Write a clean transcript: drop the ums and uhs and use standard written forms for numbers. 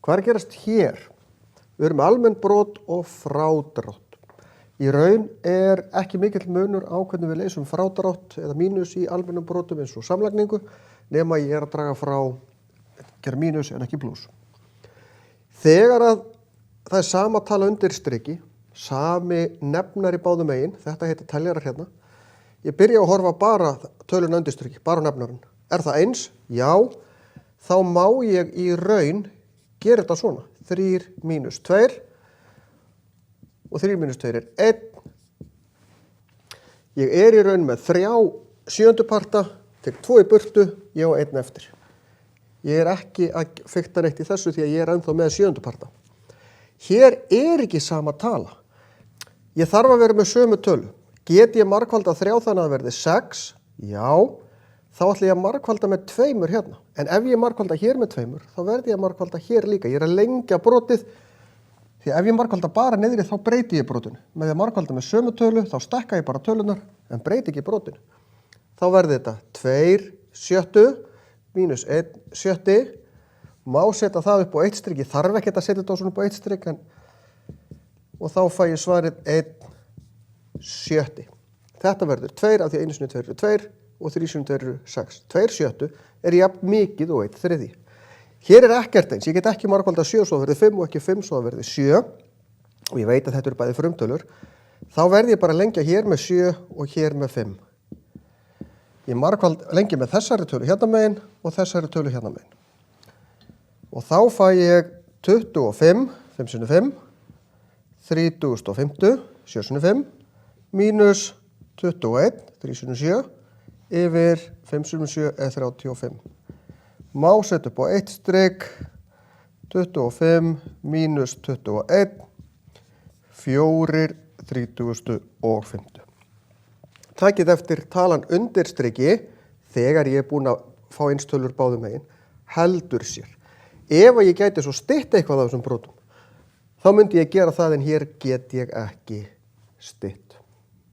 Hvað er að gerast hér? Við erum með almenn brot og frádrátt. Í raun er ekki mikill munur á hvernig við leysum frádrátt eða mínus í almennum brotum eins og samlagningu, nema ég er að draga frá gera mínus en ekki plús. Þegar að það er sama tala undir striki, sami nefnar í báðum megin, þetta heitir teljarar hérna, ég byrja að horfa bara töluna undir striki, bara nefnarinn. Er það eins? Já, þá má ég í raun gera þetta svona. 3 mínus 2 og 3 mínus 2 er 1. Ég er í raun með 3 sjöunduparta, tek 2 í burtu, ég á 1 eftir. Ég er ekki að fikta neitt í þessu því að ég er ennþá með sjöunduparta. Hér er ekki sama tala. Ég þarf að vera með sömu tölu. Get ég margfalda 3 þannig að það verði 6? Já. Þá ætla ég að margfalda með 2 hérna. En ef ég margfalda hér með 2, þá verði ég að margfalda hér líka. Ég er að lengja brotið, því ef ég margfalda bara niðri þá breyti ég brotinu. Með því að margfalda með sömu tölu, þá stekka ég bara tölunar, en breyti ekki brotinu. Þá verði þetta 2 sjöttu mínus 1 sjötti. Má setja það upp á 1 strik. Ég þarf ekki að setja þetta svona upp á 1 strik, og þá fæ ég svarið 1 sjötti. Þetta verður 2 af því að 1 sinni 2 eru 2. Og 3 sinni 2 eru 6. 2 sjöttu er jafn mikið og 1 þriðji. Hér er ekkert eins. Ég get ekki margfalda 7 svo það verði 5 og ekki 5 svo það verði 7. Og ég veit að þetta eru bæði frumtölur. Þá verði ég bara að lengja hér með 7 og hér með 5. Ég lengi með þessari tölu hérna megin og þessari tölu hérna megin. Og þá fæ ég 25, 5 sinni 5, 3050, 7 sinni 5, mínus 21, 3 sinni 7, yfir 5 sinni 7 er 35. Má setja upp á 1 strik, 25 mínus 21, 4 30 og 50. Takið eftir talan undir striki, þegar ég er búinn að fá eins tölur báðum megin, heldur sér. Ef ég gæti svo stytt eitthvað af þessum brotum, þá myndi ég gera það en hér get ég ekki stytt.